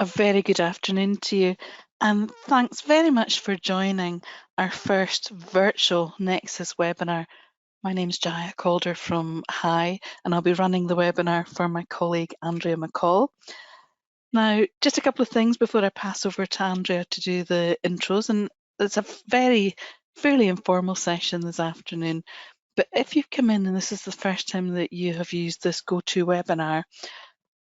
A very good afternoon to you, and thanks very much for joining our first virtual NEXUS webinar. My name's Jaya Calder from High, and I'll be running the webinar for my colleague Andrea McCall. Now, just a couple of things before I pass over to Andrea to do the intros, and it's a fairly informal session this afternoon. But if you've come in and this is the first time that you have used this GoToWebinar,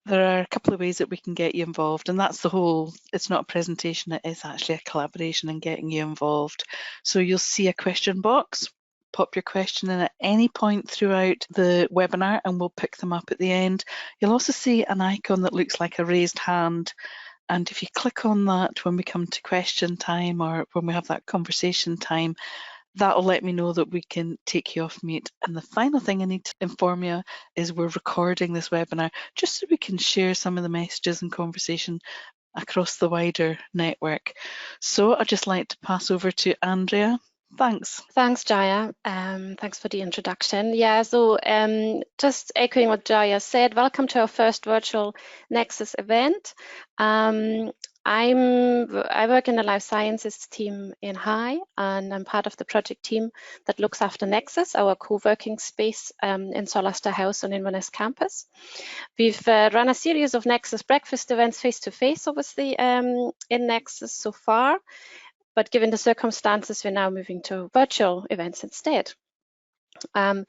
there are a couple of ways that we can get you involved, and that's the whole, it's not a presentation, it is actually a collaboration and getting you involved. So you'll see a question box, pop your question in at any point throughout the webinar and we'll pick them up at the end. You'll also see an icon that looks like a raised hand, and if you click on that when we come to question time or when we have that conversation time, that'll let me know that we can take you off mute. And the final thing I need to inform you is we're recording this webinar just so we can share some of the messages and conversation across the wider network. So I'd just like to pass over to Andrea. Thanks. Thanks, Jaya. Thanks for the introduction. Yeah, so just echoing what Jaya said, welcome to our first virtual NEXUS event. I work in the life sciences team in High, and I'm part of the project team that looks after NEXUS, our co-working space in Solaster House on Inverness campus. We've run a series of NEXUS breakfast events face-to-face, obviously, in NEXUS so far. But given the circumstances, we're now moving to virtual events instead. And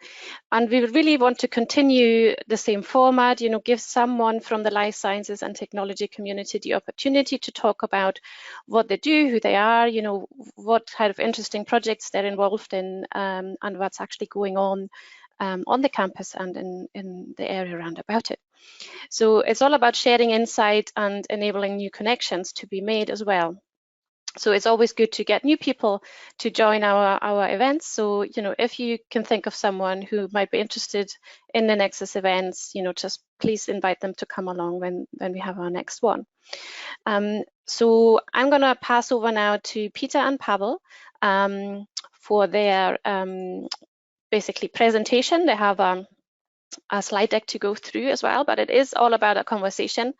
we really want to continue the same format, give someone from the life sciences and technology community the opportunity to talk about what they do, who they are, what kind of interesting projects they're involved in, and what's actually going on the campus and in the area around about it. So it's all about sharing insight and enabling new connections to be made as well. So it's always good to get new people to join our events. So, if you can think of someone who might be interested in the NEXUS events, just please invite them to come along when we have our next one. So I'm going to pass over now to Peter and Pavel for their basically presentation. They have a slide deck to go through as well, but it is all about a conversation.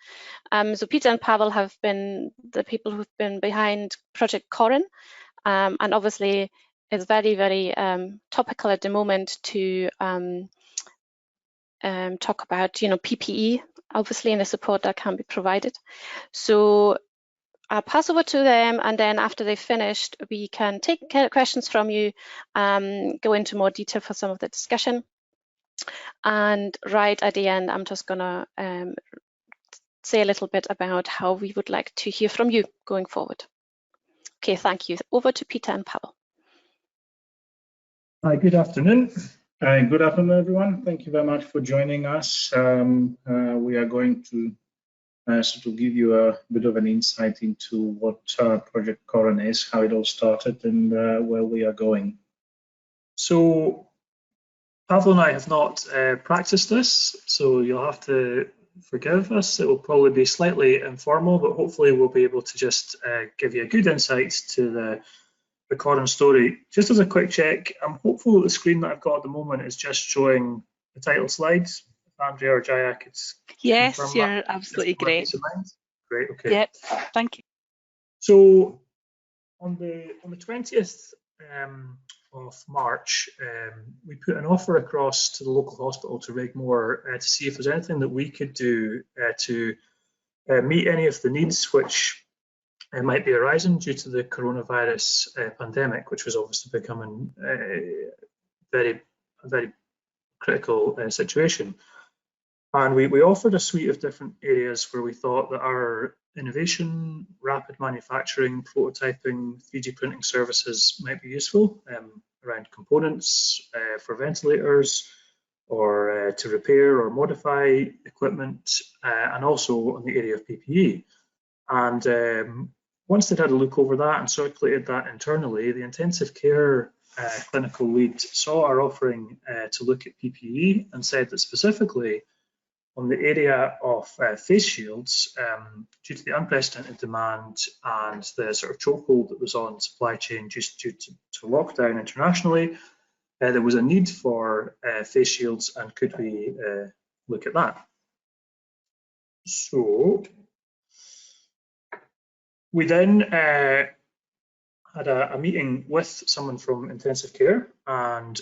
So Peter and Pavel have been the people who've been behind Project Corran, and obviously it's very, very topical at the moment to talk about, PPE, obviously, and the support that can be provided. So I'll pass over to them, and then after they've finished, we can take questions from you, go into more detail for some of the discussion. And right at the end, I'm just gonna say a little bit about how we would like to hear from you going forward. Okay, thank you. Over to Peter and Pavel. Hi, good afternoon. Good afternoon, everyone. Thank you very much for joining us. We are going to sort of give you a bit of an insight into what Project Corran is, how it all started, and where we are going. So Pavel and I have not practiced this, so you'll have to forgive us. It will probably be slightly informal, but hopefully we'll be able to just give you a good insight to the Corran story. Just as a quick check, I'm hopeful that the screen that I've got at the moment is just showing the title slides. If Andrea or Jaya could Yes, you're absolutely great. Great, okay. Yep, thank you. So on the 20th of March, we put an offer across to the local hospital to Rigmore to see if there's anything that we could do to meet any of the needs which might be arising due to the coronavirus pandemic, which was obviously becoming a very critical situation. And we offered a suite of different areas where we thought that our innovation, rapid manufacturing, prototyping, 3D printing services might be useful around components for ventilators, or to repair or modify equipment, and also on the area of PPE. And once they'd had a look over that and circulated that internally, the intensive care clinical lead saw our offering to look at PPE and said that specifically on the area of face shields, due to the unprecedented demand and the sort of chokehold that was on supply chain just due to lockdown internationally, there was a need for face shields, and could we look at that? So We then had a meeting with someone from intensive care and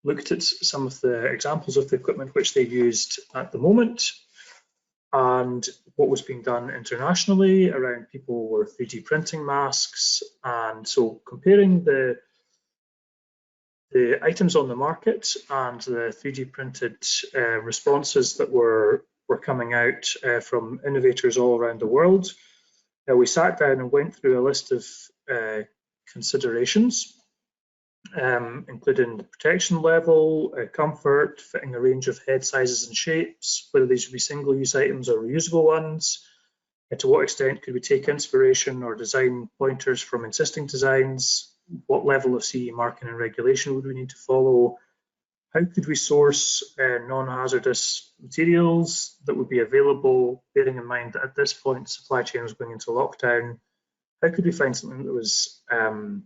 looked at some of the examples of the equipment which they used at the moment and what was being done internationally around people were 3D printing masks. And so comparing the items on the market and the 3D printed responses that were coming out from innovators all around the world, we sat down and went through a list of considerations, including the protection level, comfort, fitting a range of head sizes and shapes, whether these would be single-use items or reusable ones, to what extent could we take inspiration or design pointers from existing designs, what level of CE marking and regulation would we need to follow, how could we source non-hazardous materials that would be available, bearing in mind that at this point the supply chain was going into lockdown. How could we find something that was time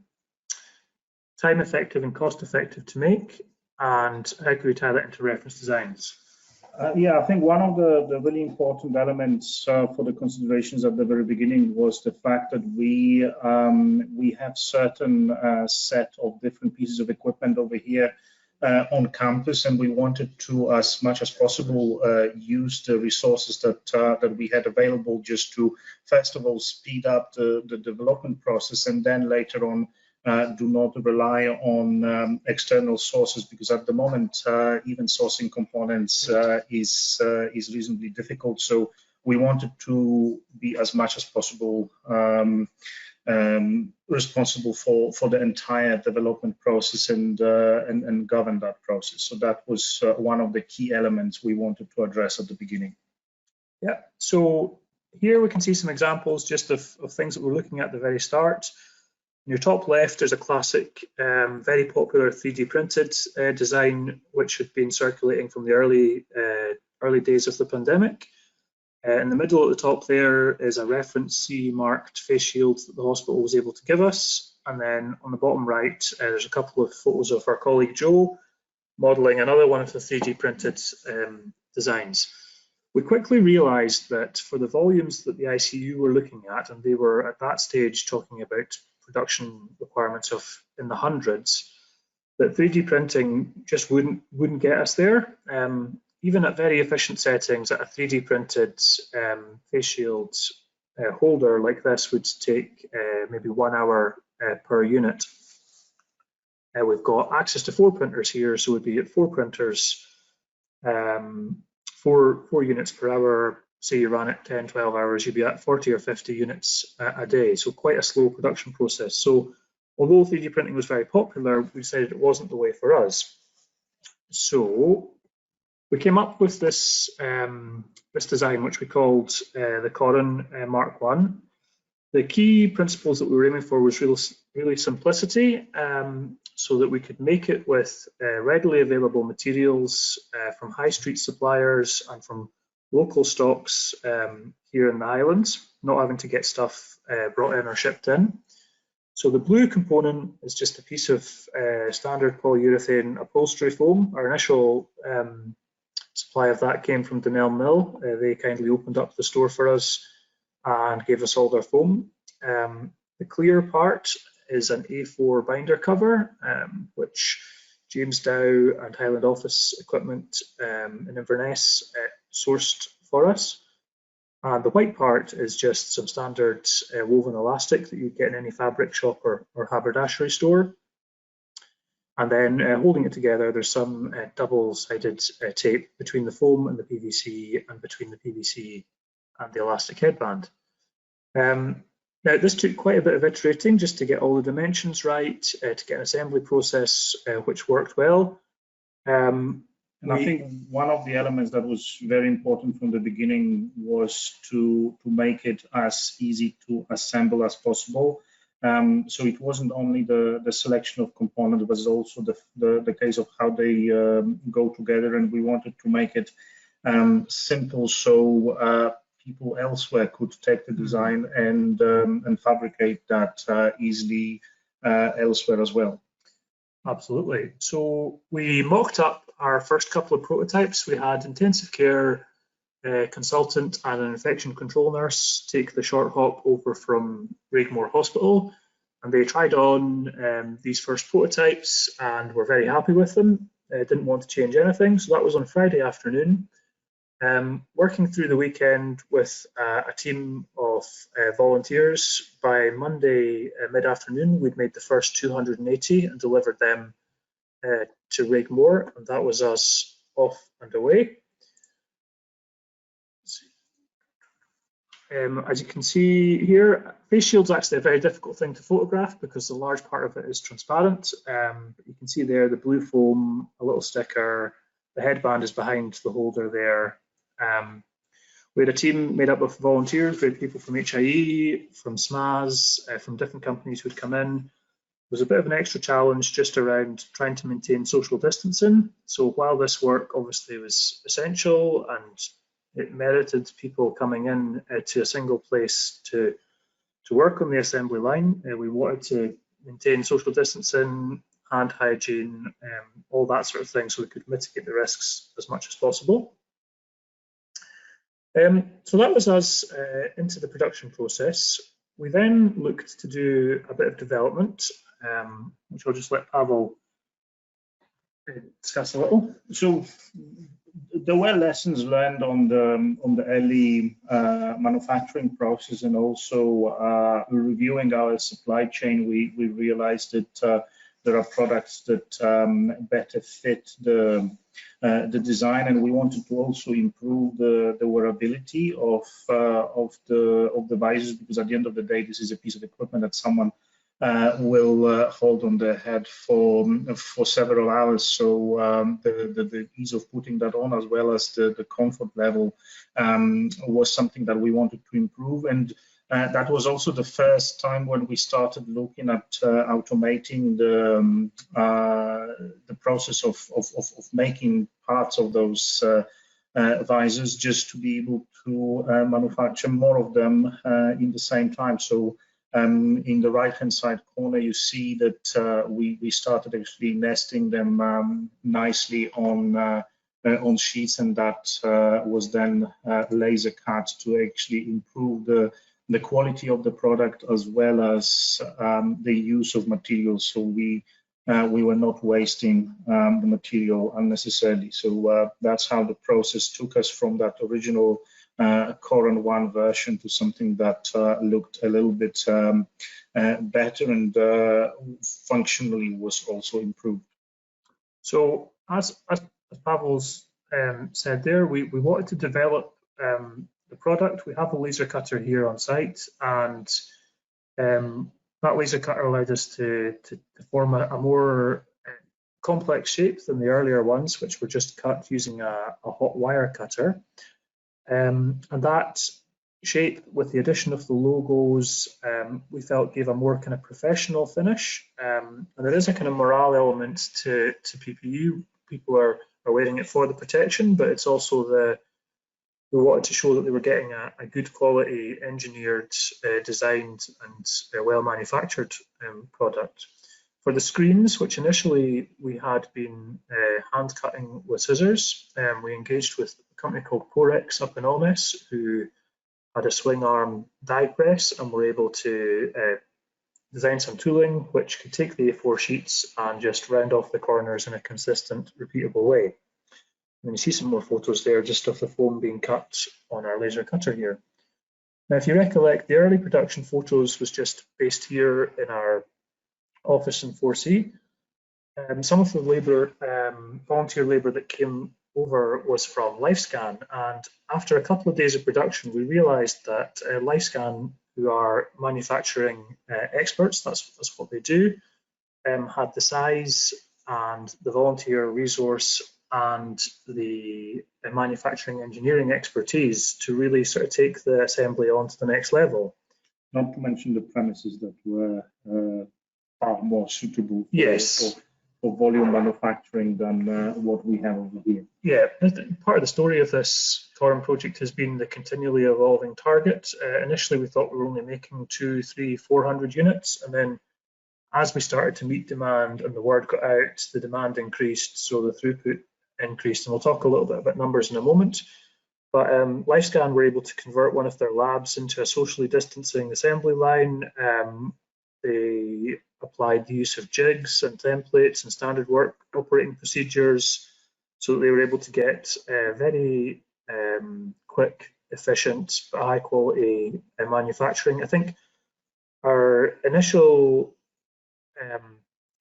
effective and cost effective to make, and how could we tie that into reference designs? Yeah, I think one of the really important elements for the considerations at the very beginning was the fact that we have certain set of different pieces of equipment over here on campus, and we wanted to, as much as possible, use the resources that we had available just to, first of all, speed up the development process, and then later on do not rely on external sources, because at the moment even sourcing components is reasonably difficult. So we wanted to be as much as possible responsible for the entire development process and govern that process. So that was one of the key elements we wanted to address at the beginning. Yeah, so here we can see some examples just of things that we're looking at the very start. In your top left, there's a classic, very popular 3D printed design, which had been circulating from the early days of the pandemic. In the middle at the top there is a reference CE marked face shield that the hospital was able to give us. And then on the bottom right, there's a couple of photos of our colleague Joe modeling another one of the 3D printed designs. We quickly realized that for the volumes that the ICU were looking at, and they were at that stage talking about production requirements of in the hundreds, that 3D printing just wouldn't get us there. Even at very efficient settings, at a 3D printed face shield holder like this would take maybe 1 hour per unit. We've got access to 4 printers here, so we'd be at 4 printers, 4 units per hour. Say you ran it 10, 12 hours, you'd be at 40 or 50 units a day. So quite a slow production process. So although 3D printing was very popular, we decided it wasn't the way for us. So we came up with this, this design, which we called the Corran Mark I. The key principles that we were aiming for was really simplicity, so that we could make it with readily available materials from high street suppliers and from local stocks here in the Highlands, not having to get stuff brought in or shipped in. So the blue component is just a piece of standard polyurethane upholstery foam. Our initial supply of that came from Dunell Mill. They kindly opened up the store for us and gave us all their foam. The clear part is an A4 binder cover, which James Dow and Highland Office Equipment in Inverness sourced for us. And the white part is just some standard woven elastic that you'd get in any fabric shop or haberdashery store. And then holding it together, there's some double-sided tape between the foam and the PVC, and between the PVC and the elastic headband. Now, this took quite a bit of iterating just to get all the dimensions right, to get an assembly process which worked well. And I think one of the elements that was very important from the beginning was to make it as easy to assemble as possible. So it wasn't only the selection of components, but also the case of how they go together, and we wanted to make it simple, so people elsewhere could take the design and fabricate that easily elsewhere as well. Absolutely. So we mocked up our first couple of prototypes. We had intensive care consultant and an infection control nurse take the short hop over from Raigmore Hospital, and they tried on these first prototypes and were very happy with them. Didn't want to change anything, so that was on Friday afternoon. Working through the weekend with a team of volunteers, by Monday mid-afternoon we'd made the first 280 and delivered them to Raigmore, and that was us off and away. As you can see here, face shield's actually a very difficult thing to photograph because a large part of it is transparent. But you can see there the blue foam, a little sticker, the headband is behind the holder there. We had a team made up of volunteers. We had people from HIE, from SMAS, from different companies who'd come in. It was a bit of an extra challenge just around trying to maintain social distancing. So while this work obviously was essential and it merited people coming in to a single place to work on the assembly line, we wanted to maintain social distancing, hand hygiene, all that sort of thing, so we could mitigate the risks as much as possible. So that was us into the production process. We then looked to do a bit of development, which I'll just let Pavel discuss a little. So there were lessons learned on the early manufacturing process, and also reviewing our supply chain. We realized that there are products that better fit the design, and we wanted to also improve the wearability of the visors, because at the end of the day, this is a piece of equipment that someone will hold on their head for several hours. So the ease of putting that on, as well as the comfort level, was something that we wanted to improve. And that was also the first time when we started looking at automating the process of making parts of those visors, just to be able to manufacture more of them in the same time. So in the right-hand side corner, you see that we started actually nesting them nicely on sheets, and that was then laser cut to actually improve the quality of the product, as well as the use of materials. So we were not wasting the material unnecessarily. So that's how the process took us from that original Corran 1 version to something that looked a little bit better, and functionally was also improved. So as Pavel's said there, we wanted to develop the product. We have a laser cutter here on site, and that laser cutter allowed us to form a more complex shape than the earlier ones, which were just cut using a hot wire cutter. And that shape, with the addition of the logos, we felt gave a more kind of professional finish. And there is a kind of morale element to PPE. People are wearing it for the protection, but it's also we wanted to show that they were getting a good quality, engineered, designed, and well manufactured product. For the screens, which initially we had been hand cutting with scissors, we engaged with a company called Porex up in Alness, who had a swing arm die press, and were able to design some tooling which could take the A4 sheets and just round off the corners in a consistent, repeatable way. And you see some more photos there just of the foam being cut on our laser cutter here. Now, if you recollect, the early production photos was just based here in our office in 4C. Some of the volunteer labour that came over was from LifeScan, and after a couple of days of production, we realised that LifeScan, who are manufacturing experts, that's what they do, had the size and the volunteer resource and the manufacturing engineering expertise to really sort of take the assembly on to the next level. Not to mention the premises that were far more suitable for volume manufacturing than what we have over here. Yeah, part of the story of this Corran project has been the continually evolving target. Initially, we thought we were only making 200, 300, 400 units, and then as we started to meet demand and the word got out, the demand increased, so the throughput increased. And we'll talk a little bit about numbers in a moment. But LifeScan were able to convert one of their labs into a socially distancing assembly line. They applied the use of jigs and templates and standard work operating procedures so that they were able to get very quick, efficient, but high quality manufacturing. I think our initial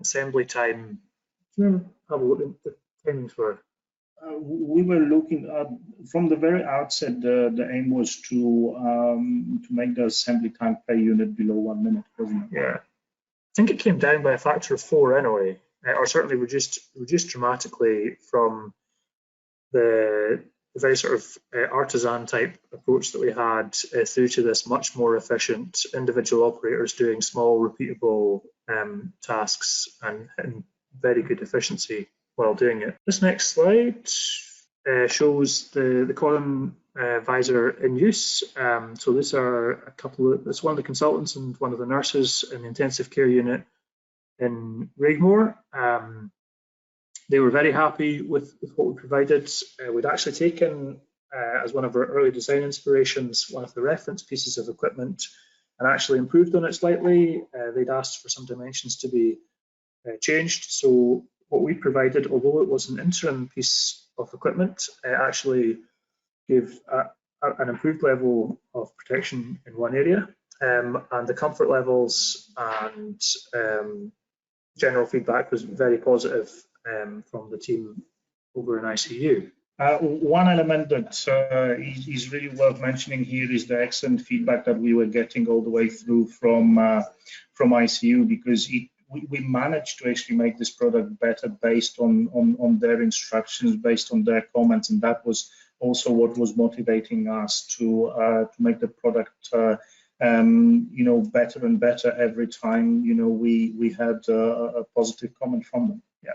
assembly time, do you remember have a look at the timings were? We were looking at, from the very outset, the aim was to make the assembly time per unit below 1 minute, wasn't it? Yeah, I think it came down by a factor of 4 anyway, or certainly reduced dramatically from the very sort of artisan type approach that we had through to this much more efficient individual operators doing small repeatable tasks and very good efficiency while doing it. This next slide shows the Corran visor in use. So these are a couple of, it's one of the consultants and one of the nurses in the intensive care unit in Raigmore. They were very happy with what we provided. We'd actually taken, as one of our early design inspirations, one of the reference pieces of equipment and actually improved on it slightly. They'd asked for some dimensions to be changed. So what we provided, although it was an interim piece of equipment, it actually gave an improved level of protection in one area, and the comfort levels and general feedback was very positive from the team over in ICU. One element that is really worth mentioning here is the excellent feedback that we were getting all the way through from ICU, because we managed to actually make this product better based on their instructions, based on their comments, and that was also what was motivating us to make the product better and better every time we had a positive comment from them. Yeah.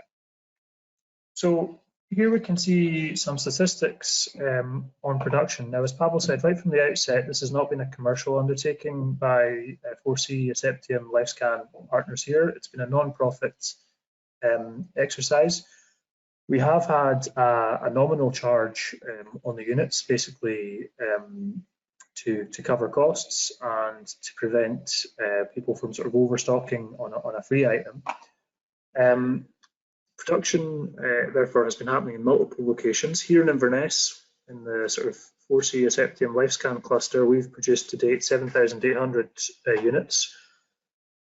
So here we can see some statistics on production. Now, as Pavel said right from the outset, this has not been a commercial undertaking by 4C, Aseptium, LifeScan partners here. It's been a non-profit exercise. We have had a nominal charge on the units, basically to cover costs and to prevent people from sort of overstocking on a free item. Production, therefore, has been happening in multiple locations. Here in Inverness, in the sort of 4C Aseptium LifeScan cluster, we've produced to date 7,800 units.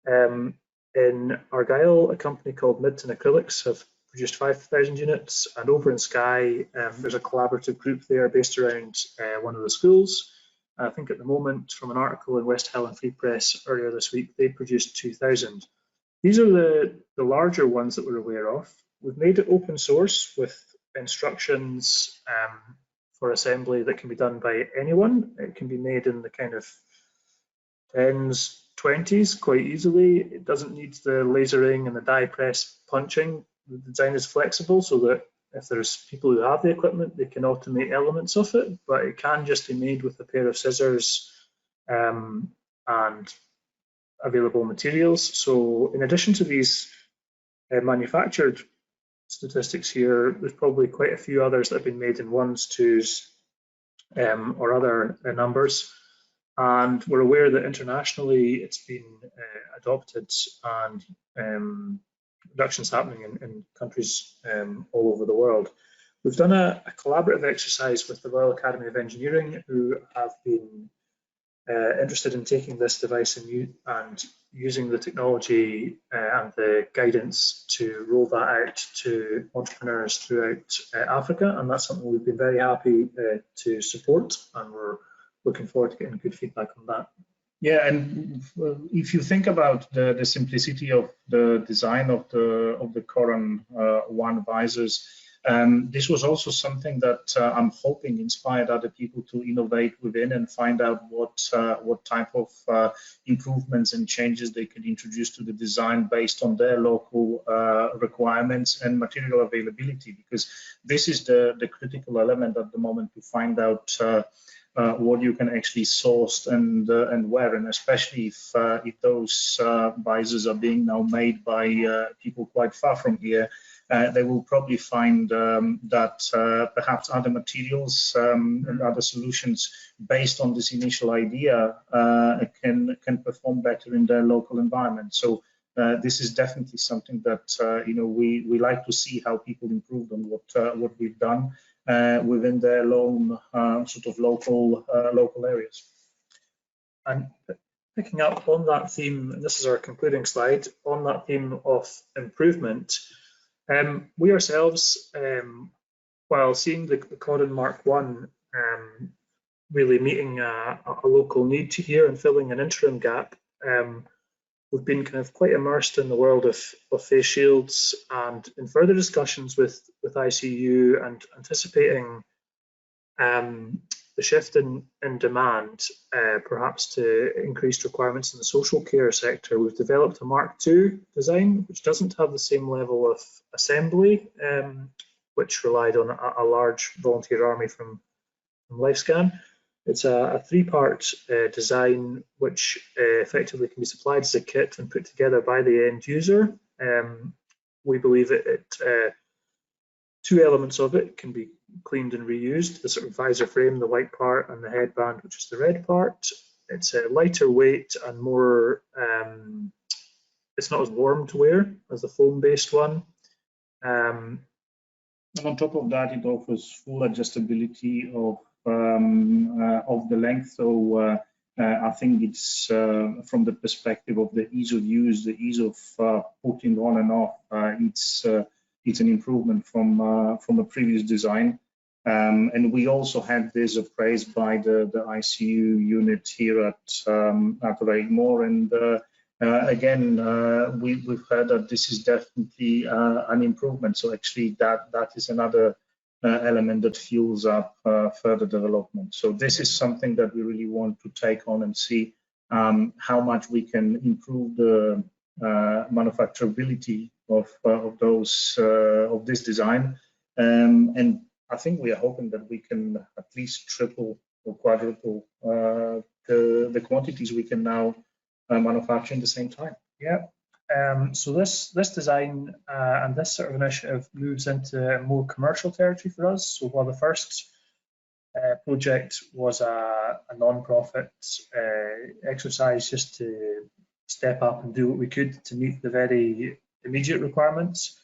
In Argyll, a company called Midton Acrylics have produced 5,000 units, and over in Skye, there's a collaborative group there based around one of the schools. I think at the moment, from an article in West Highland Free Press earlier this week, they produced 2,000. These are the larger ones that we're aware of. We've made it open source with instructions for assembly that can be done by anyone. It can be made in the kind of 10s, 20s quite easily. It doesn't need the lasering and the die press punching. The design is flexible so that if there's people who have the equipment, they can automate elements of it, but it can just be made with a pair of scissors and available materials. So in addition to these manufactured statistics here, there's probably quite a few others that have been made in 1s, 2s, or other numbers. And we're aware that internationally it's been adopted and production's happening in countries all over the world. We've done a collaborative exercise with the Royal Academy of Engineering, who have been interested in taking this device and using the technology and the guidance to roll that out to entrepreneurs throughout Africa, and that's something we've been very happy to support, and we're looking forward to getting good feedback on that. Yeah, and if you think about the simplicity of the design of the Corran One visors, this was also something that I'm hoping inspired other people to innovate within and find out what type of improvements and changes they could introduce to the design based on their local requirements and material availability, because this is the critical element at the moment to find out what you can actually source and where, and especially if those visors are being now made by people quite far from here, they will probably find that perhaps other materials and other solutions based on this initial idea can perform better in their local environment. So this is definitely something that we like to see how people improve on what we've done within their own sort of local areas. And picking up on that theme, and this is our concluding slide, on that theme of improvement, we ourselves, while seeing the Corran Mark 1 really meeting a local need here and filling an interim gap, we've been kind of quite immersed in the world of face shields, and in further discussions with ICU and anticipating the shift in demand, perhaps to increased requirements in the social care sector, we've developed a Mark II design, which doesn't have the same level of assembly, which relied on a large volunteer army from LifeScan. It's a three-part design which effectively can be supplied as a kit and put together by the end user. We believe two elements of it can be cleaned and reused: the sort of visor frame, the white part, and the headband, which is the red part. It's a lighter weight and more, it's not as warm to wear as the foam-based one. And on top of that, it offers full adjustability of the length. So I think it's from the perspective of the ease of use, the ease of putting on and off, it's an improvement from a previous design. And we also had this appraised by the ICU unit here at Raigmore, and again, we've heard that this is definitely an improvement. So actually, that is another element that fuels up further development. So this is something that we really want to take on and see how much we can improve the manufacturability of this design, and I think we are hoping that we can at least triple or quadruple the quantities we can now manufacture in the same time. Yeah. So this design and this sort of initiative moves into more commercial territory for us. So while the first project was a non-profit exercise just to step up and do what we could to meet the very immediate requirements,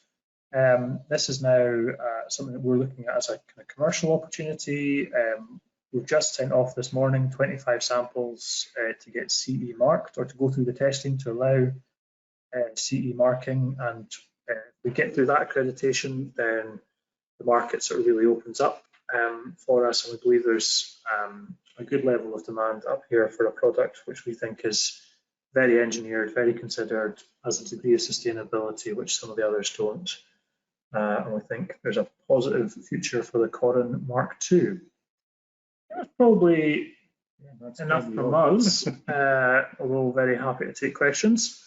this is now something that we're looking at as a kind of commercial opportunity. We've just sent off this morning 25 samples to get CE marked, or to go through the testing to allow CE marking, and if we get through that accreditation, then the market sort of really opens up for us, and we believe there's a good level of demand up here for a product which we think is very engineered, very considered, has a degree of sustainability which some of the others don't, and we think there's a positive future for the Corran Mark II. That's probably enough from us, although very happy to take questions.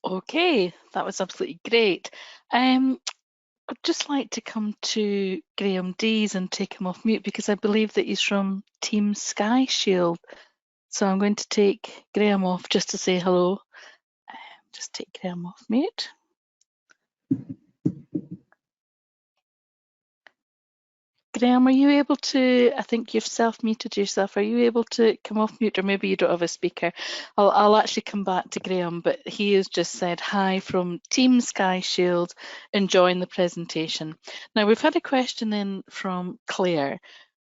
Okay, that was absolutely great. I'd just like to come to Graham Dees and take him off mute, because I believe that he's from Team Sky Shield. So I'm going to take Graham off just to say hello. Just take Graham off mute. Graham, are you able to, I think you've self-muted yourself, are you able to come off mute, or maybe you don't have a speaker? I'll actually come back to Graham, but he has just said hi from Team Sky Shield, enjoying the presentation. Now, we've had a question in from Claire.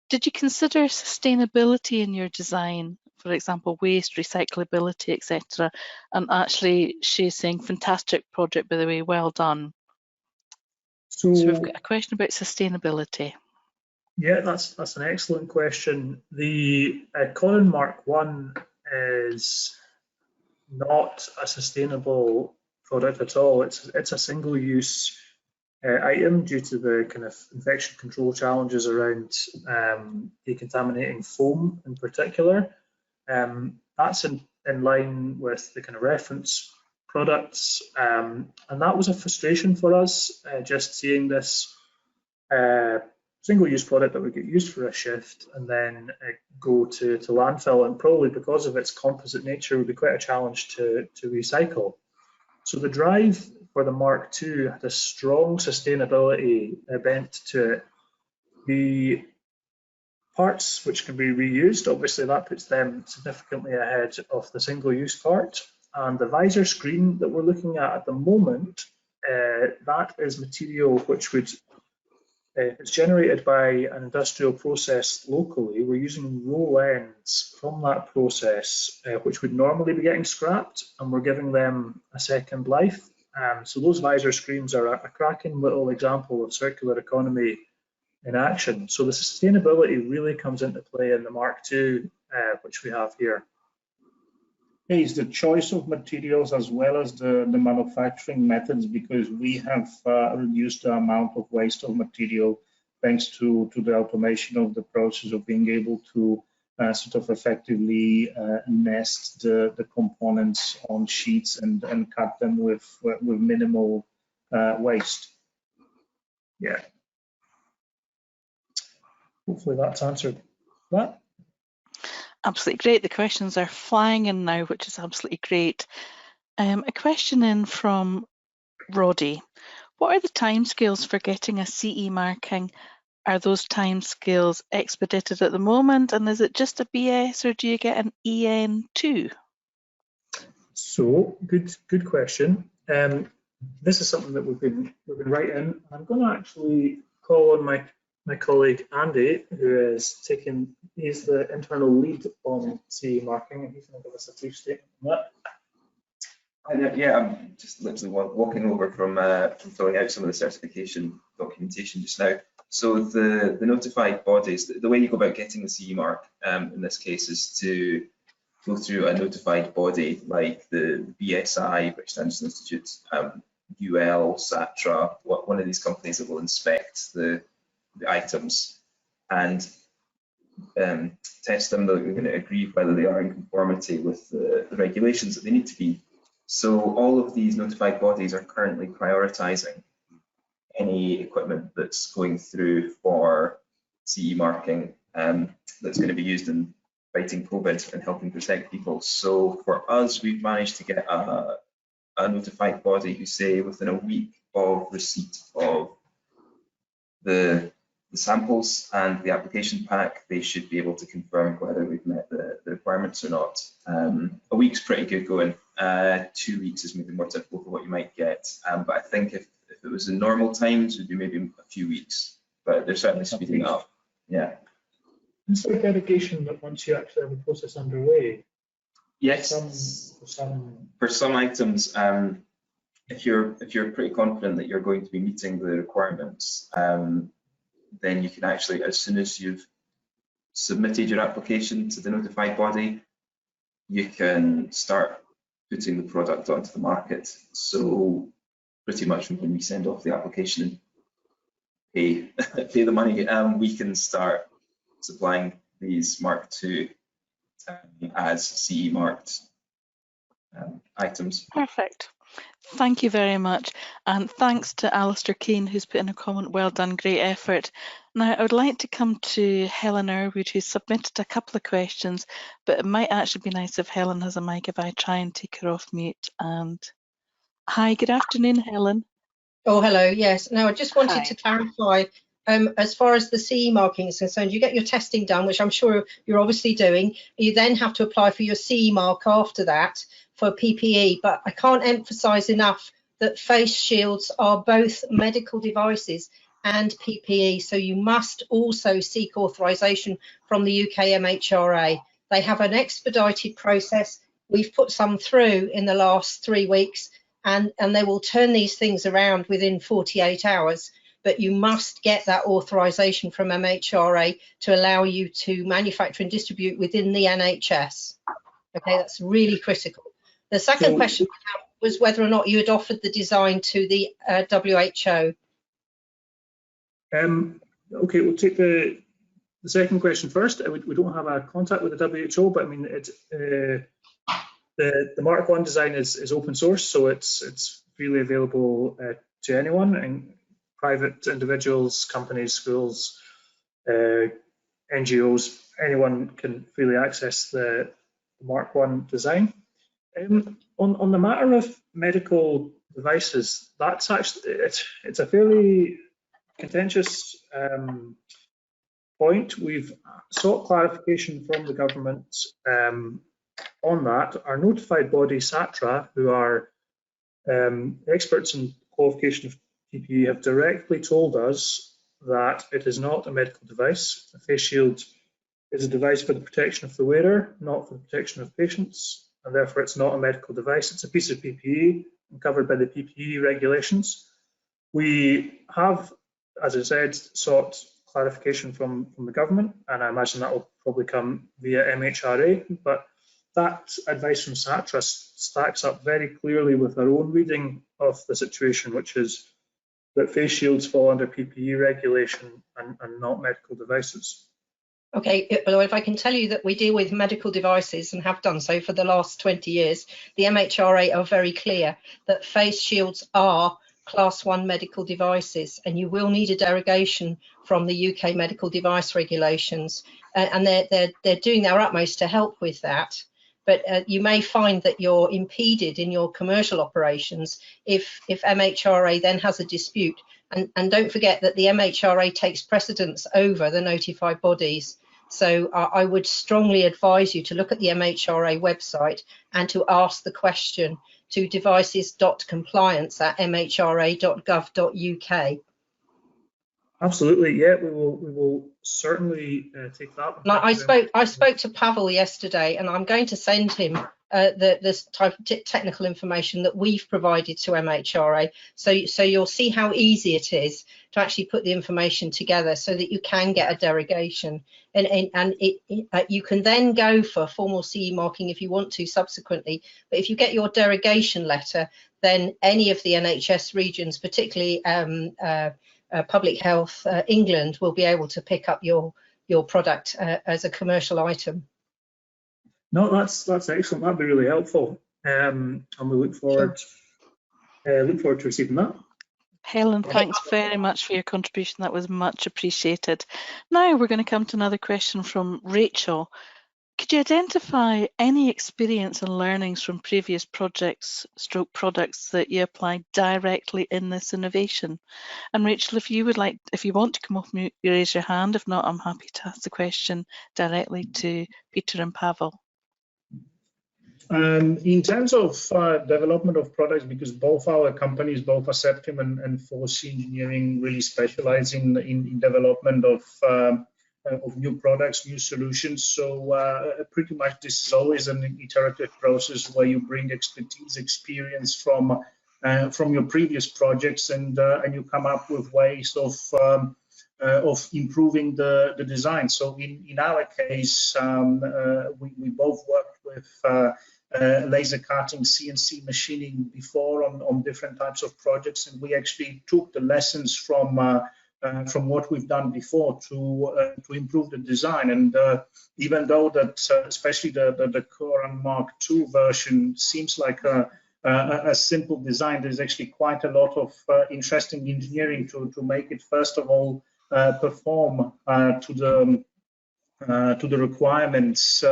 Did you consider sustainability in your design? For example, waste, recyclability, etc. And actually, she's saying, fantastic project, by the way, well done. So we've got a question about sustainability. Yeah, that's an excellent question. The Corran Mark I is not a sustainable product at all. It's a single-use item due to the kind of infection control challenges around decontaminating foam in particular. That's in line with the kind of reference products, and that was a frustration for us, just seeing this single-use product that would get used for a shift and then go to landfill, and probably because of its composite nature would be quite a challenge to recycle. So the drive for the Mark II had a strong sustainability bent to it. The parts which can be reused, obviously that puts them significantly ahead of the single-use part. And the visor screen that we're looking at the moment, that is material which would, it's generated by an industrial process locally. We're using roll ends from that process, which would normally be getting scrapped, and we're giving them a second life. So those visor screens are a cracking little example of circular economy in action. So the sustainability really comes into play in the Mark II, which we have here. Is the choice of materials as well as the manufacturing methods, because we have reduced the amount of waste of material thanks to the automation of the process of being able to sort of effectively nest the components on sheets and cut them with minimal waste. Yeah. Hopefully that's answered that. Absolutely great. The questions are flying in now, which is absolutely great. A question in from Roddy. What are the timescales for getting a CE marking? Are those timescales expedited at the moment? And is it just a BS or do you get an EN too? So good question. This is something that we've been writing. I'm going to actually call on my colleague Andy, who is he's the internal lead on CE marking, and he's going to give us a brief statement on that. Yeah, I'm just literally walking over from filling out some of the certification documentation just now. So the notified bodies, the way you go about getting the CE mark in this case is to go through a notified body like the BSI, British Standards Institute, UL, SATRA, one of these companies that will inspect the items and test them. They're going to agree whether they are in conformity with the regulations that they need to be. So all of these notified bodies are currently prioritizing any equipment that's going through for CE marking that's going to be used in fighting COVID and helping protect people. So for us, we've managed to get a notified body who say within a week of receipt of the samples and the application pack, they should be able to confirm whether we've met the requirements or not. A week's pretty good going. 2 weeks is maybe more typical for what you might get. But I think if it was in normal times, it would be maybe a few weeks, but they're certainly speeding up. Yeah. Is there dedication that once you actually have a process underway? Yes. For some items, if you're pretty confident that you're going to be meeting the requirements, then you can actually, as soon as you've submitted your application to the notified body, you can start putting the product onto the market. So pretty much when we send off the application and pay the money, we can start supplying these Mark II as CE marked items. Perfect. Thank you very much. And thanks to Alistair Keane, who's put in a comment, well done, great effort. Now, I would like to come to Helen Irwood, who submitted a couple of questions, but it might actually be nice if Helen has a mic if I try and take her off mute. And hi, good afternoon, Helen. Oh, hello. Yes. Now, I just wanted Hi. to clarify, as far as the CE marking is concerned, you get your testing done, which I'm sure you're obviously doing. You then have to apply for your CE mark after that for PPE. But I can't emphasize enough that face shields are both medical devices and PPE. So you must also seek authorization from the UK MHRA. They have an expedited process. We've put some through in the last 3 weeks. And they will turn these things around within 48 hours, but you must get that authorization from MHRA to allow you to manufacture and distribute within the NHS. Okay, that's really critical. The second question was whether or not you had offered the design to the WHO. Okay, we'll take the second question first. We don't have a contact with the WHO, but I mean, the Mark I design is open source, so it's freely available to anyone, and private individuals, companies, schools, NGOs, anyone can freely access the Mark I design. On the matter of medical devices, that's actually, it's a fairly contentious point. We've sought clarification from the government on that. Our notified body, SATRA, who are experts in qualification of PPE, have directly told us that it is not a medical device. A face shield is a device for the protection of the wearer, not for the protection of patients, and therefore it's not a medical device. It's a piece of PPE and covered by the PPE regulations. We have, as I said, sought clarification from the government, and I imagine that will probably come via MHRA, but that advice from SATRA stacks up very clearly with our own reading of the situation, which is that face shields fall under PPE regulation and not medical devices. Okay, well, if I can tell you that we deal with medical devices and have done so for the last 20 years, the MHRA are very clear that face shields are Class 1 medical devices, and you will need a derogation from the UK medical device regulations, and they're doing their utmost to help with that. But you may find that you're impeded in your commercial operations if MHRA then has a dispute. And don't forget that the MHRA takes precedence over the notified bodies. So I would strongly advise you to look at the MHRA website and to ask the question to devices.compliance@mhra.gov.uk. Absolutely, yeah, we will certainly take that. I spoke to Pavel yesterday, and I'm going to send him this type of technical information that we've provided to MHRA. So you'll see how easy it is to actually put the information together so that you can get a derogation, and you can then go for formal CE marking if you want to subsequently. But if you get your derogation letter, then any of the NHS regions, particularly Public Health England, will be able to pick up your product as a commercial item. No, that's excellent. That'd be really helpful, and we look forward to receiving that. Helen, thanks very much for your contribution. That was much appreciated. Now we're going to come to another question from Rachel. Could you identify any experience and learnings from previous projects / products that you applied directly in this innovation? And Rachel, if you want to come off mute, you raise your hand. If not, I'm happy to ask the question directly to Peter and Pavel. In terms of development of products, because both our companies, both Aseptium and 4C Engineering, really specialize in development of new products, new solutions. So pretty much this is always an iterative process where you bring expertise, experience from your previous projects, and you come up with ways of improving the design. So in our case, we both worked with laser cutting, CNC machining before on different types of projects, and we actually took the lessons from what we've done before to improve the design. And even though that, especially the Corran Mark II version seems like a simple design, there's actually quite a lot of interesting engineering to make it, first of all, perform to the requirements,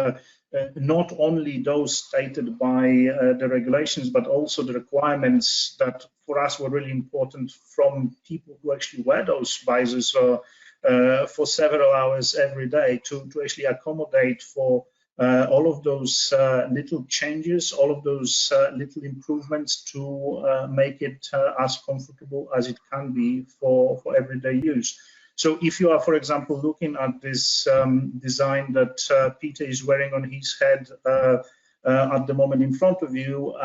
not only those stated by the regulations, but also the requirements that for us were really important from people who actually wear those visors for several hours every day, to actually accommodate for all of those little changes, all of those little improvements to make it as comfortable as it can be for everyday use. So if you are, for example, looking at this design that Peter is wearing on his head at the moment in front of you,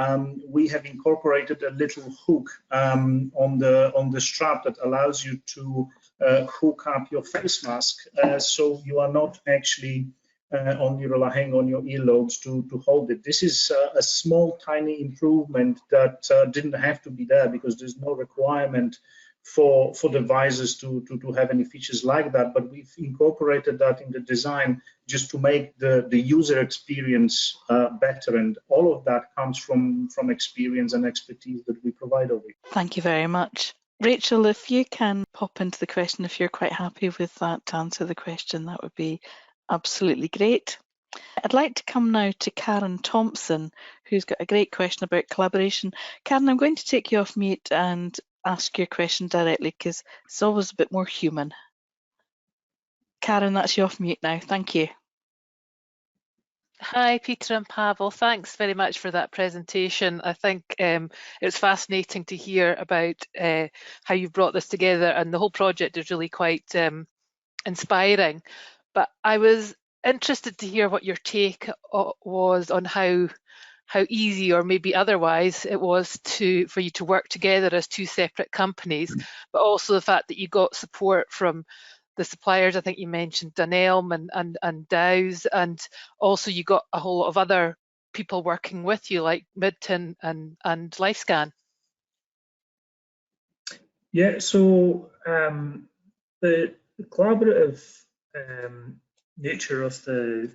we have incorporated a little hook on the strap that allows you to hook up your face mask, so you are not actually only relying on your earlobes to hold it. This is a small, tiny improvement that didn't have to be there, because there's no requirement for the visors to have any features like that, but we've incorporated that in the design just to make the user experience better, and all of that comes from experience and expertise that we provide over here. Thank you very much. Rachel, if you can pop into the question, if you're quite happy with that to answer the question, that would be absolutely great. I'd like to come now to Karen Thompson, who's got a great question about collaboration. Karen, I'm going to take you off mute and ask your question directly because it's always a bit more human. Karen, that's you off mute now. Thank you. Hi, Peter and Pavel. Thanks very much for that presentation. I think it was fascinating to hear about how you've brought this together, and the whole project is really quite inspiring. But I was interested to hear what your take was on how easy, or maybe otherwise, it was for you to work together as two separate companies, but also the fact that you got support from the suppliers. I think you mentioned Dunelm and Dow's, and also you got a whole lot of other people working with you, like Midton and LifeScan. Yeah, so the collaborative nature of the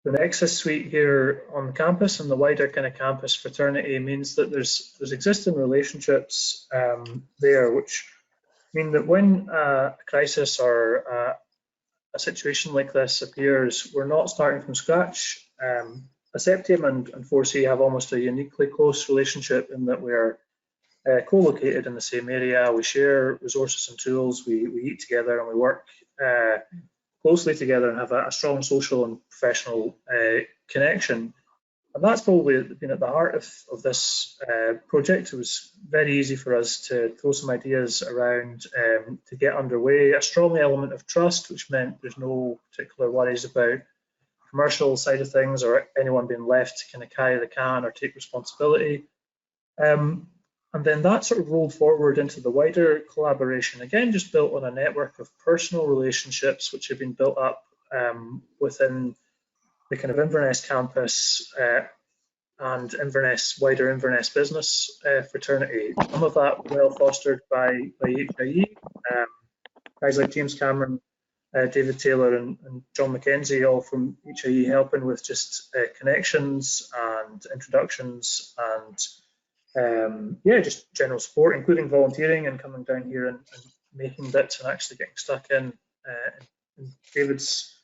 NEXUS suite here on the campus and the wider kind of campus fraternity means that there's existing relationships there, which mean that when a crisis or a situation like this appears, we're not starting from scratch. Aseptium and 4C have almost a uniquely close relationship in that we're co-located in the same area. We share resources and tools. We eat together and we work closely together and have a strong social and professional connection. And that's probably been at the heart of this project. It was very easy for us to throw some ideas around to get underway. A strong element of trust, which meant there's no particular worries about commercial side of things or anyone being left to kind of carry the can or take responsibility. And then that sort of rolled forward into the wider collaboration, again, just built on a network of personal relationships which have been built up within the kind of Inverness campus and wider Inverness business fraternity. Some of that well fostered by HIE, guys like James Cameron, David Taylor and John McKenzie, all from HIE helping with just connections and introductions and yeah, just general support, including volunteering and coming down here and making bits and actually getting stuck in David's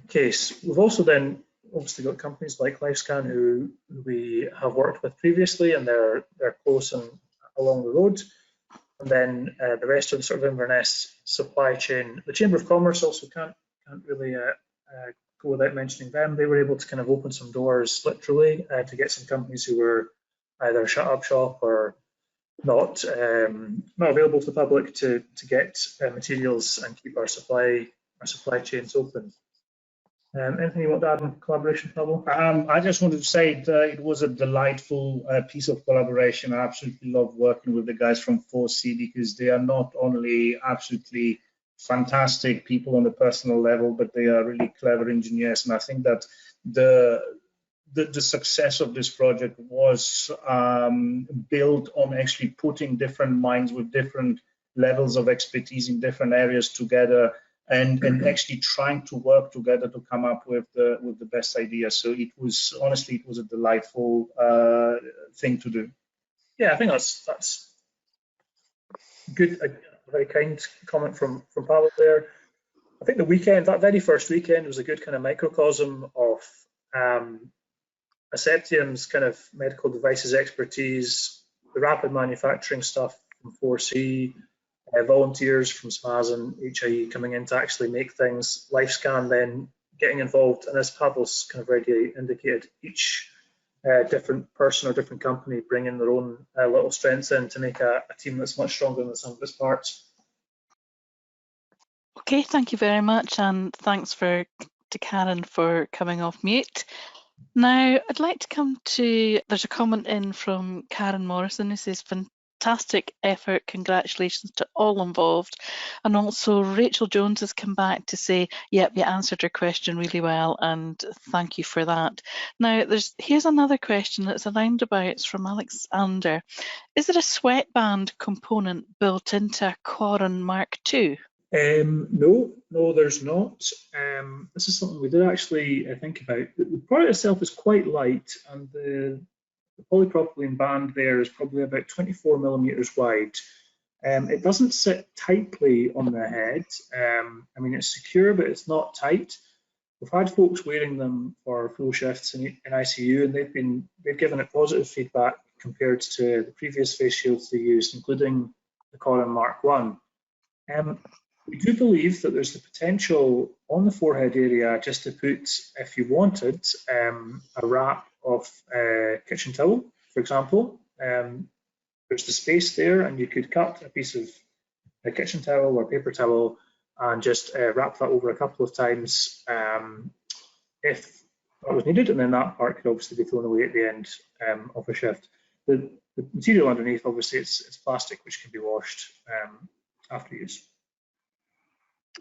case. We've also then obviously got companies like LifeScan who we have worked with previously, and they're close and along the road. And then the rest of the sort of Inverness supply chain. The Chamber of Commerce also can't really go without mentioning them. They were able to kind of open some doors literally to get some companies who were either shut up shop or not available to the public to get materials and keep our supply chains open. Anything you want to add on collaboration, Pablo? I just wanted to say it was a delightful piece of collaboration. I absolutely love working with the guys from 4C because they are not only absolutely fantastic people on a personal level, but they are really clever engineers. And I think that the success of this project was built on actually putting different minds with different levels of expertise in different areas together and actually trying to work together to come up with the best idea. So it was honestly a delightful thing to do. Yeah, I think that's good. A very kind comment from Pablo there. I think the weekend, that very first weekend, was a good kind of microcosm of Aseptium's kind of medical devices expertise, the rapid manufacturing stuff from 4C, volunteers from SMAS and HIE coming in to actually make things, LifeScan then getting involved, and as Pavlos kind of already indicated, each different person or different company bringing their own little strengths in to make a team that's much stronger than the sum of its parts. Okay, thank you very much, and thanks to Karen for coming off mute. Now, I'd like to come to, there's a comment in from Karen Morrison who says, fantastic effort, congratulations to all involved. And also Rachel Jones has come back to say, yep, you answered her question really well, and thank you for that. Now, here's another question that's a roundabout. It's from Alexander. Is there a sweatband component built into a Corran Mark II? No, there's not. This is something we did actually think about. The product itself is quite light, and the polypropylene band there is probably about 24 millimeters wide. It doesn't sit tightly on the head. I mean, it's secure, but it's not tight. we've had folks wearing them for full shifts in ICU, and they've given it positive feedback compared to the previous face shields they used, including the Corran Mark 1. We do believe that there's the potential on the forehead area just to put, if you wanted, a wrap of kitchen towel, for example. There's the space there, and you could cut a piece of a kitchen towel or paper towel and just wrap that over a couple of times if that was needed, and then that part could obviously be thrown away at the end of a shift. The material underneath, obviously, it's plastic, which can be washed after use.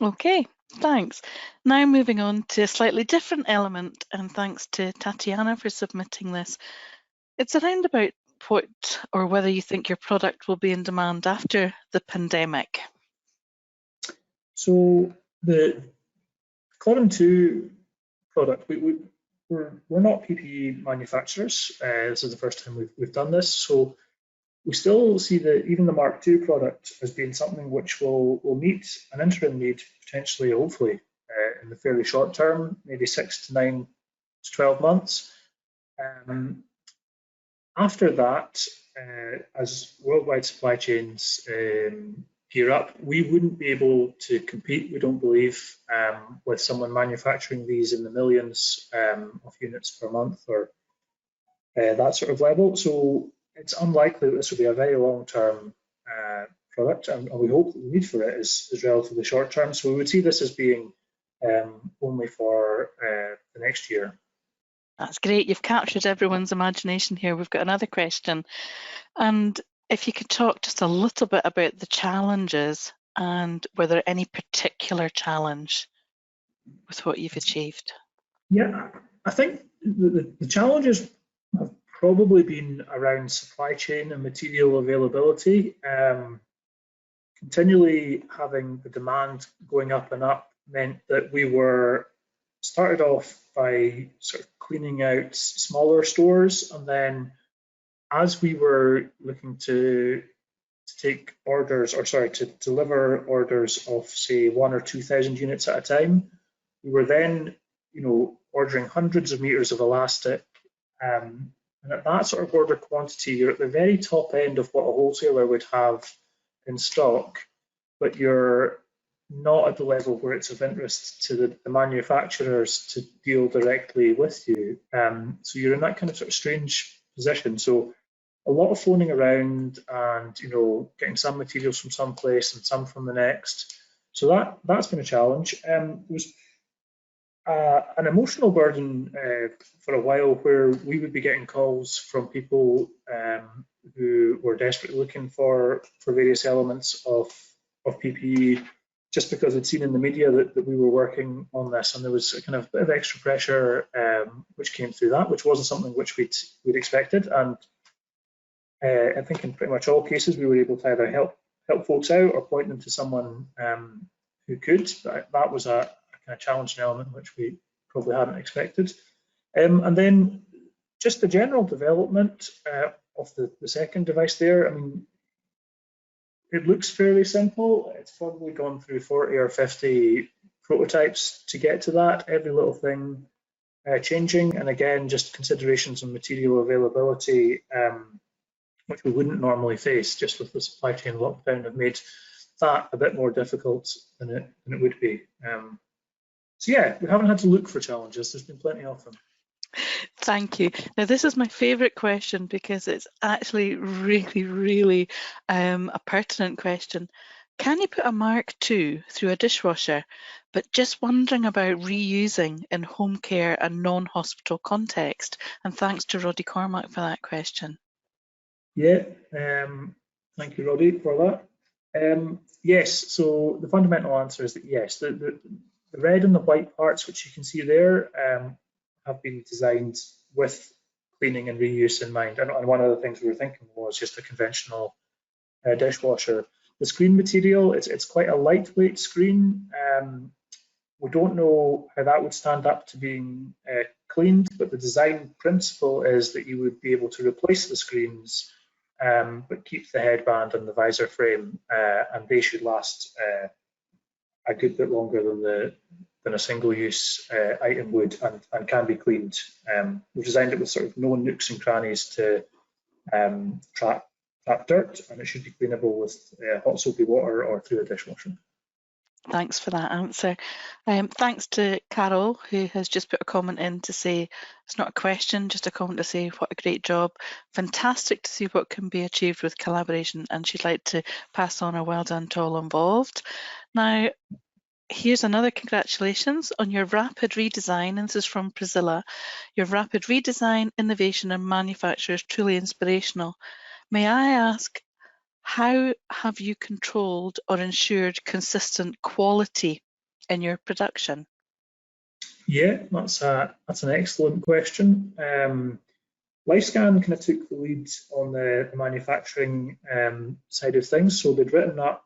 Okay, thanks. Now moving on to a slightly different element, and thanks to Tatiana for submitting this. It's around about what or whether you think your product will be in demand after the pandemic. So the Corran 2 product, we're not PPE manufacturers. This is the first time we've done this, so we still see that even the Mark II product as being something which will meet an interim need, potentially, hopefully, in the fairly short term, maybe 6 to 9 to 12 months. After that, as worldwide supply chains gear up, we wouldn't be able to compete, we don't believe, with someone manufacturing these in the millions of units per month or that sort of level. So it's unlikely that this will be a very long-term product, and we hope that the need for it is relatively short-term. So we would see this as being only for the next year. That's great. You've captured everyone's imagination here. We've got another question. And if you could talk just a little bit about the challenges and whether any particular challenge with what you've achieved. Yeah, I think the challenges have probably been around supply chain and material availability. Continually having the demand going up and up meant that we were started off by sort of cleaning out smaller stores, and then as we were looking to take orders, or sorry, to deliver orders of say 1,000 or 2,000 units at a time, we were then, ordering hundreds of meters of elastic, and at that sort of order quantity, you're at the very top end of what a wholesaler would have in stock, but you're not at the level where it's of interest to the manufacturers to deal directly with you. So you're in that kind of sort of strange position. So a lot of phoning around and getting some materials from some place and some from the next. So that's been a challenge. It was an emotional burden for a while, where we would be getting calls from people who were desperately looking for various elements of PPE, just because they'd seen in the media that we were working on this, and there was a kind of bit of extra pressure which came through that, which wasn't something which we'd expected. And I think in pretty much all cases we were able to either help folks out or point them to someone who could. That was a kind of challenging element which we probably hadn't expected. And then just the general development of the second device there. I mean, it looks fairly simple. It's probably gone through 40 or 50 prototypes to get to that, every little thing changing, and again, just considerations on material availability, which we wouldn't normally face just with the supply chain lockdown, have made that a bit more difficult than it would be. So yeah, we haven't had to look for challenges. There's been plenty of them. Thank you. Now, this is my favourite question because it's actually really, really a pertinent question. Can you put a Mark II through a dishwasher, but just wondering about reusing in home care and non-hospital context? And thanks to Roddy Cormack for that question. Yeah, thank you, Roddy, for that. Yes, so the fundamental answer is that yes, the red and the white parts, which you can see there, have been designed with cleaning and reuse in mind. And one of the things we were thinking was just a conventional dishwasher. The screen material, it's quite a lightweight screen. We don't know how that would stand up to being cleaned, but the design principle is that you would be able to replace the screens, but keep the headband and the visor frame, and they should last a good bit longer than than a single-use item would, and can be cleaned. We've designed it with sort of no nooks and crannies to trap dirt, and it should be cleanable with hot soapy water or through a dishwasher. Thanks for that answer. Thanks to Carol, who has just put a comment in to say, it's not a question, just a comment to say what a great job. Fantastic to see what can be achieved with collaboration, and she'd like to pass on a well done to all involved. Now, here's another congratulations on your rapid redesign, and this is from Priscilla. Your rapid redesign, innovation and manufacture is truly inspirational. May I ask, how have you controlled or ensured consistent quality in your production? Yeah, that's an excellent question. LifeScan kind of took the lead on the manufacturing side of things, so they'd written up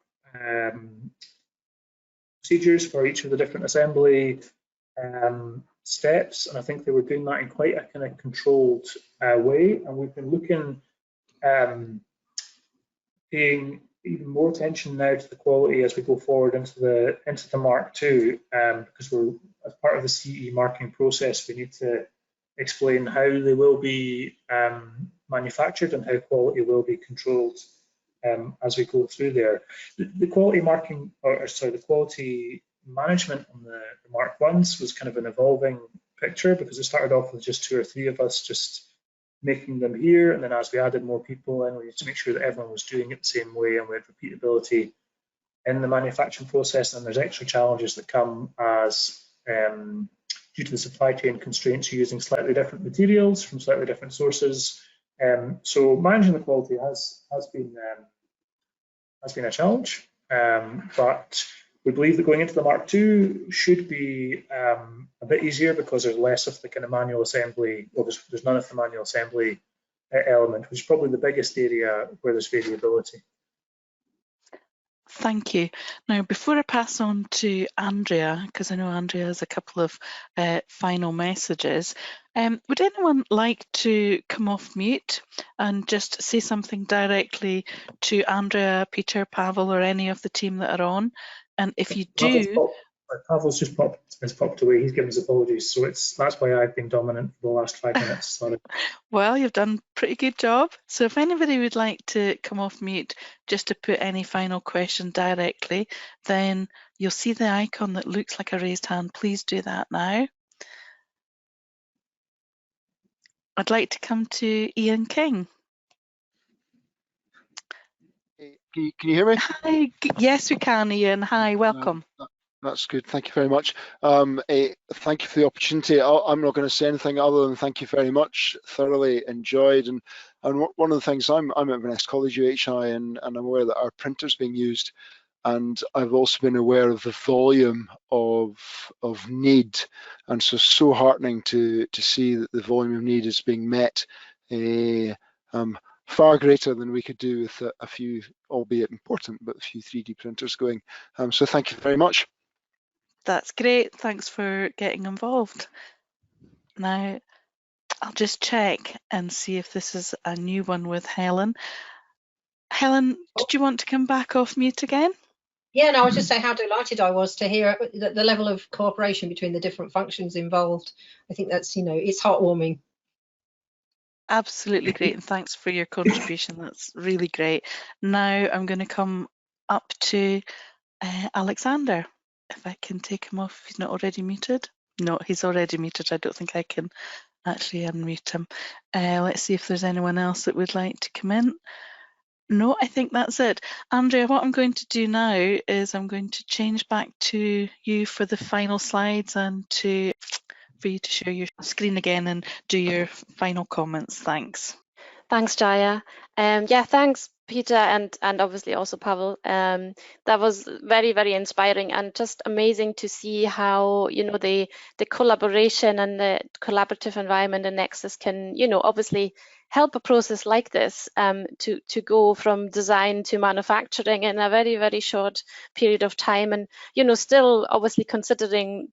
procedures for each of the different assembly steps, and I think they were doing that in quite a kind of controlled way. And we've been looking, paying even more attention now to the quality as we go forward into the Mark II, because we're, as part of the CE marking process, we need to explain how they will be manufactured and how quality will be controlled as we go through there. The quality marking, or sorry, the quality management on the Mark I's was kind of an evolving picture, because it started off with just 2 or 3 of us just making them here, and then as we added more people in, we need to make sure that everyone was doing it the same way and we had repeatability in the manufacturing process. And there's extra challenges that come as due to the supply chain constraints, you're using slightly different materials from slightly different sources. So managing the quality has been a challenge, but we believe that going into the Mark II should be a bit easier, because there's less of the kind of manual assembly. Well, there's none of the manual assembly element, which is probably the biggest area where there's variability. Thank you. Now, before I pass on to Andrea, because I know Andrea has a couple of final messages, would anyone like to come off mute and just say something directly to Andrea, Peter, Pavel, or any of the team that are on? And if you do... Pavel's just popped away. He's given his apologies, so that's why I've been dominant for the last 5 minutes. Sorry. Well, you've done a pretty good job. So if anybody would like to come off mute just to put any final question directly, then you'll see the icon that looks like a raised hand. Please do that now. I'd like to come to Ian King. Can you hear me? Hi. Yes, we can, Ian. Hi, welcome. That's good. Thank you very much. Thank you for the opportunity. I'm not going to say anything other than thank you very much. Thoroughly enjoyed. And one of the things, I'm at Inverness College UHI, and I'm aware that our printer's being used. And I've also been aware of the volume of need, and so heartening to see that the volume of need is being met. Far greater than we could do with a few, albeit important, but a few 3D printers going. So thank you very much. That's great. Thanks for getting involved. Now, I'll just check and see if this is a new one with Helen. Helen, did you want to come back off mute again? Yeah, no, I was just saying how delighted I was to hear the level of cooperation between the different functions involved. I think that's, it's heartwarming. Absolutely great, and thanks for your contribution. That's really great. Now I'm going to come up to Alexander. If I can take him off, if he's not already muted. No, he's already muted. I don't think I can actually unmute him. Let's see if there's anyone else that would like to come in. No, I think that's it. Andrea, what I'm going to do now is I'm going to change back to you for the final slides and for you to share your screen again and do your final comments. Thanks. Thanks, Jaya. Yeah, thanks, Peter, and obviously also Pavel. That was very, very inspiring and just amazing to see how, the collaboration and the collaborative environment in NEXUS can, obviously help a process like this to go from design to manufacturing in a very, very short period of time. And, still obviously considering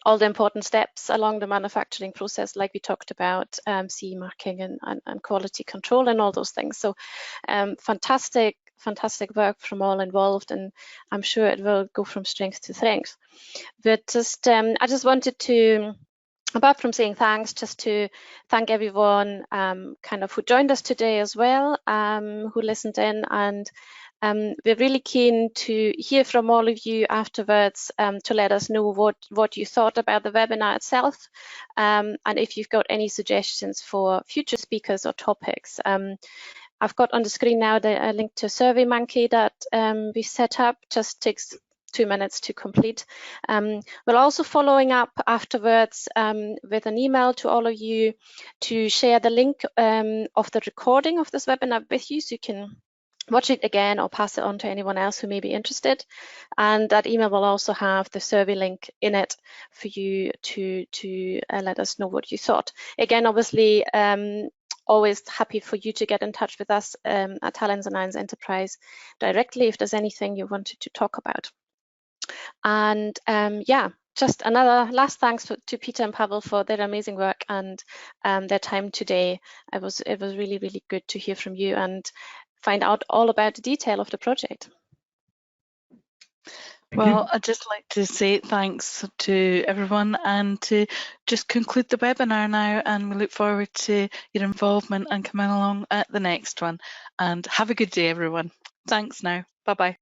all the important steps along the manufacturing process, like we talked about, CE marking and quality control and all those things. So fantastic fantastic work from all involved, and I'm sure it will go from strength to strength. But just I just wanted to, apart from saying thanks, just to thank everyone kind of who joined us today as well, who listened in, and we're really keen to hear from all of you afterwards to let us know what you thought about the webinar itself, and if you've got any suggestions for future speakers or topics. I've got on the screen now a link to SurveyMonkey that we set up. Just takes 2 minutes to complete. We're also following up afterwards with an email to all of you to share the link of the recording of this webinar with you, so you can watch it again or pass it on to anyone else who may be interested. And that email will also have the survey link in it for you to let us know what you thought. Again, obviously, always happy for you to get in touch with us at Highlands and Islands Enterprise directly if there's anything you wanted to talk about. And yeah, just another last thanks to Peter and Pavel for their amazing work and their time today. It was really, really good to hear from you and find out all about the detail of the project. Well, I'd just like to say thanks to everyone and to just conclude the webinar now, and we look forward to your involvement and coming along at the next one. And have a good day, everyone. Thanks now. Bye-bye.